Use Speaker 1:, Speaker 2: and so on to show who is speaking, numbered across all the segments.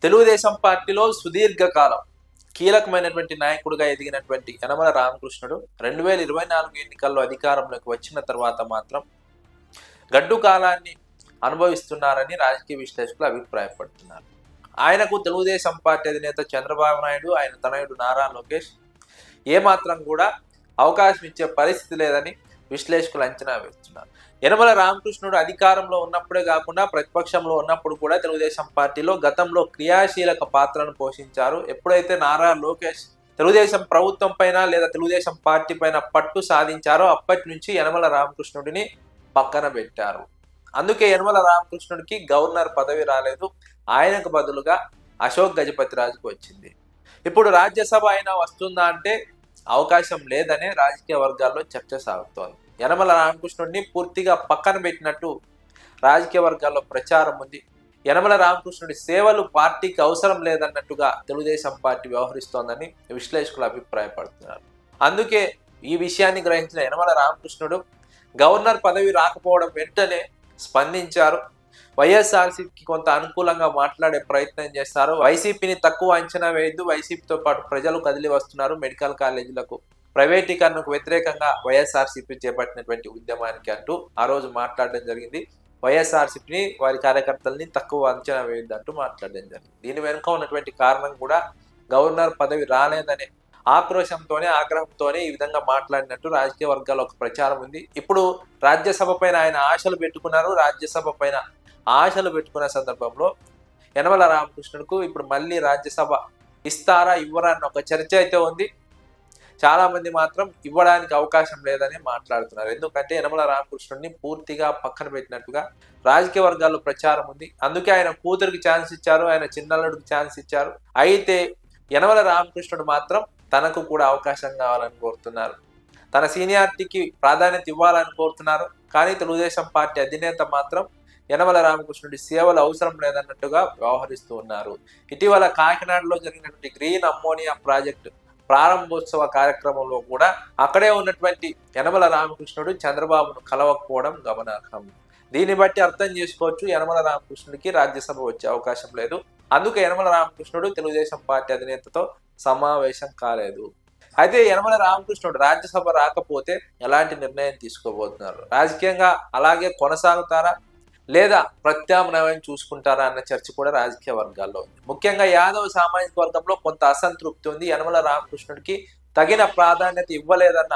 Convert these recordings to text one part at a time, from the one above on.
Speaker 1: తెలుగుదేశం పార్టీలో సుదీర్ఘకాలం కీలకమైనటువంటి నాయకుడిగా ఎదిగినటువంటి యనమల రామకృష్ణుడు 2024 ఎన్నికల్లో అధికారంలోకి వచ్చిన తర్వాత మాత్రం గడ్డు కాలాన్ని అనుభవిస్తున్నారని రాజకీయ విశ్లేషకులు అభిప్రాయపడుతున్నారు. ఆయనకు తెలుగుదేశం పార్టీ అధినేత చంద్రబాబు నాయుడు, ఆయన తనయుడు నారా లోకేష్ ఏమాత్రం కూడా అవకాశం ఇచ్చే పరిస్థితి లేదని విశ్లేషకులు అంచనా వేస్తున్నారు. యనమల రామకృష్ణుడు అధికారంలో ఉన్నప్పుడే కాకుండా ప్రతిపక్షంలో ఉన్నప్పుడు కూడా తెలుగుదేశం పార్టీలో గతంలో క్రియాశీలక పాత్రను పోషించారు. ఎప్పుడైతే నారా లోకేష్ తెలుగుదేశం ప్రభుత్వం పైన లేదా తెలుగుదేశం పార్టీ పైన పట్టు సాధించారో అప్పటి నుంచి యనమల రామకృష్ణుడిని పక్కన పెట్టారు. అందుకే యనమల రామకృష్ణుడికి గవర్నర్ పదవి రాలేదు. ఆయనకు బదులుగా అశోక్ గజపతిరాజుకు వచ్చింది. ఇప్పుడు రాజ్యసభ అయినా వస్తుందా అంటే అవకాశం లేదనే రాజకీయ వర్గాల్లో చర్చ సాగుతోంది. యనమల రామకృష్ణుడిని పూర్తిగా పక్కన పెట్టినట్టు రాజకీయ వర్గాల్లో ప్రచారం ఉంది. యనమల రామకృష్ణుడి సేవలు పార్టీకి అవసరం లేదన్నట్టుగా తెలుగుదేశం పార్టీ వ్యవహరిస్తోందని విశ్లేషకులు అభిప్రాయపడుతున్నారు. అందుకే ఈ విషయాన్ని గ్రహించిన యనమల రామకృష్ణుడు గవర్నర్ పదవి రాకపోవడం వెంటనే స్పందించారు. వైఎస్ఆర్సీపీకి కొంత అనుకూలంగా మాట్లాడే ప్రయత్నం చేస్తారు. వైసీపీని తక్కువ అంచనా వేయద్దు, వైసీపీతో పాటు ప్రజలు కదిలి వస్తున్నారు. మెడికల్ కాలేజీలకు ప్రైవేటీకరణకు వ్యతిరేకంగా వైఎస్ఆర్సీపీ చేపట్టినటువంటి ఉద్యమానికి అంటూ ఆ రోజు మాట్లాడడం జరిగింది. వైఎస్ఆర్సీపీని, వారి కార్యకర్తల్ని తక్కువ అంచనా వేయద్దంటూ మాట్లాడడం జరిగింది. దీని వెనుక ఉన్నటువంటి కారణం కూడా గవర్నర్ పదవి రాలేదనే ఆక్రోశంతోనే, ఆగ్రహంతోనే ఈ విధంగా మాట్లాడినట్టు రాజకీయ వర్గాల్లో ఒక ప్రచారం ఉంది. ఇప్పుడు రాజ్యసభ పైన ఆయన ఆశలు పెట్టుకున్నారు. రాజ్యసభ పైన ఆశలు పెట్టుకున్న సందర్భంలో యనమల రామకృష్ణుడికి ఇప్పుడు మళ్ళీ రాజ్యసభ ఇస్తారా ఇవ్వరా అన్న ఒక చర్చ అయితే ఉంది. చాలా మంది మాత్రం ఇవ్వడానికి అవకాశం లేదని మాట్లాడుతున్నారు. ఎందుకంటే యనమల రామకృష్ణుడిని పూర్తిగా పక్కన పెట్టినట్టుగా రాజకీయ వర్గాల్లో ప్రచారం ఉంది. అందుకే ఆయన కూతురికి ఛాన్స్ ఇచ్చారు, ఆయన చిన్నల్లుడికి ఛాన్స్ ఇచ్చారు. అయితే యనమల రామకృష్ణుడు మాత్రం తనకు కూడా అవకాశం కావాలని కోరుతున్నారు. తన సీనియారిటీకి ప్రాధాన్యత ఇవ్వాలని కోరుతున్నారు. కానీ తెలుగుదేశం పార్టీ అధినేత మాత్రం యనమల రామకృష్ణుడి సేవలు అవసరం లేదన్నట్టుగా వ్యవహరిస్తూ ఉన్నారు. ఇటీవల కాకినాడలో జరిగినటువంటి గ్రీన్ అమ్మోనియా ప్రాజెక్టు ప్రారంభోత్సవ కార్యక్రమంలో కూడా అక్కడే ఉన్నటువంటి యనమల రామకృష్ణుడు చంద్రబాబును కలవకపోవడం గమనార్హం. దీన్ని బట్టి అర్థం చేసుకోవచ్చు, యనమల రామకృష్ణుడికి రాజ్యసభ వచ్చే అవకాశం లేదు. అందుకే యనమల రామకృష్ణుడు తెలుగుదేశం పార్టీ అధినేతతో సమావేశం కాలేదు. అయితే యనమల రామకృష్ణుడు రాజ్యసభ రాకపోతే ఎలాంటి నిర్ణయం తీసుకోబోతున్నారు? రాజకీయంగా అలాగే కొనసాగుతారా లేదా ప్రత్యామ్నాయం చూసుకుంటారా అన్న చర్చ కూడా రాజకీయ వర్గాల్లో ఉంది. ముఖ్యంగా యాదవ్ సామాజిక వర్గంలో కొంత అసంతృప్తి ఉంది. యనమల రామకృష్ణుడికి తగిన ప్రాధాన్యత ఇవ్వలేదన్న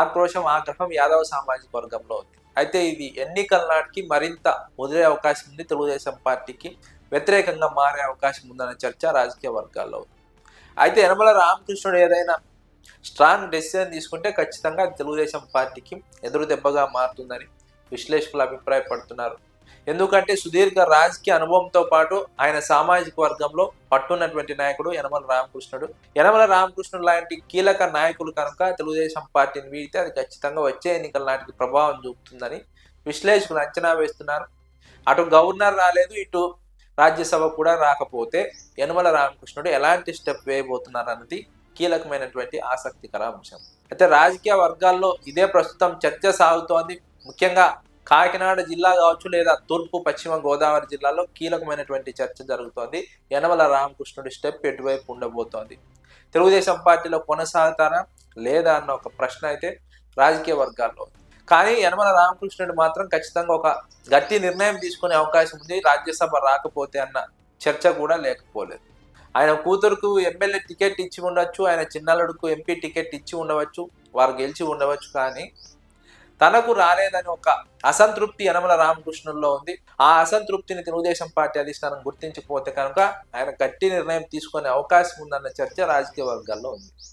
Speaker 1: ఆక్రోశం, ఆగ్రహం యాదవ్ సామాజిక వర్గంలో ఉంది. అయితే ఇది ఎన్నికల నాటికి మరింత ముదిరే అవకాశం ఉంది. తెలుగుదేశం పార్టీకి వ్యతిరేకంగా మారే అవకాశం ఉందన్న చర్చ రాజకీయ వర్గాల్లో ఉంది. అయితే యనమల రామకృష్ణుడు ఏదైనా స్ట్రాంగ్ డెసిషన్ తీసుకుంటే ఖచ్చితంగా తెలుగుదేశం పార్టీకి ఎదురు దెబ్బగా మారుతుందని విశ్లేషకులు అభిప్రాయపడుతున్నారు. ఎందుకంటే సుదీర్ఘ రాజకీయ అనుభవంతో పాటు ఆయన సామాజిక వర్గంలో పట్టున్నటువంటి నాయకుడు యనమల రామకృష్ణుడు. యనమల రామకృష్ణుడు లాంటి కీలక నాయకులు కనుక తెలుగుదేశం పార్టీని వీడితే అది ఖచ్చితంగా వచ్చే ఎన్నికల నాటికి ప్రభావం చూపుతుందని విశ్లేషకులు అంచనా వేస్తున్నారు. అటు గవర్నర్ రాలేదు, ఇటు రాజ్యసభ కూడా రాకపోతే యనమల రామకృష్ణుడు ఎలాంటి స్టెప్ వేయబోతున్నారు అన్నది కీలకమైనటువంటి ఆసక్తికర అంశం. అయితే రాజకీయ వర్గాల్లో ఇదే ప్రస్తుతం చర్చ సాగుతోంది. ముఖ్యంగా కాకినాడ జిల్లా కావచ్చు లేదా తూర్పు పశ్చిమ గోదావరి జిల్లాలో కీలకమైనటువంటి చర్చ జరుగుతోంది. యనమల రామకృష్ణుడి స్టెప్ ఎటువైపు ఉండబోతోంది? తెలుగుదేశం పార్టీలో కొనసాగుతారా లేదా అన్న ఒక ప్రశ్న అయితే రాజకీయ వర్గాల్లో ఉంది. కానీ యనమల రామకృష్ణుడు మాత్రం ఖచ్చితంగా ఒక గట్టి నిర్ణయం తీసుకునే అవకాశం ఉంది. రాజ్యసభ రాకపోతే అన్న చర్చ కూడా లేకపోలేదు. ఆయన కూతురుకు ఎమ్మెల్యే టికెట్ ఇచ్చి ఉండవచ్చు, ఆయన చిన్నల్లుడుకు ఎంపీ టికెట్ ఇచ్చి ఉండవచ్చు, వారు గెలిచి ఉండవచ్చు. కానీ తనకు రాలేదని ఒక అసంతృప్తి యనమల రామకృష్ణుల్లో ఉంది. ఆ అసంతృప్తిని తెలుగుదేశం పార్టీ అధిష్టానం గుర్తించకపోతే కనుక ఆయన గట్టి నిర్ణయం తీసుకునే అవకాశం ఉందన్న చర్చ రాజకీయ వర్గాల్లో ఉంది.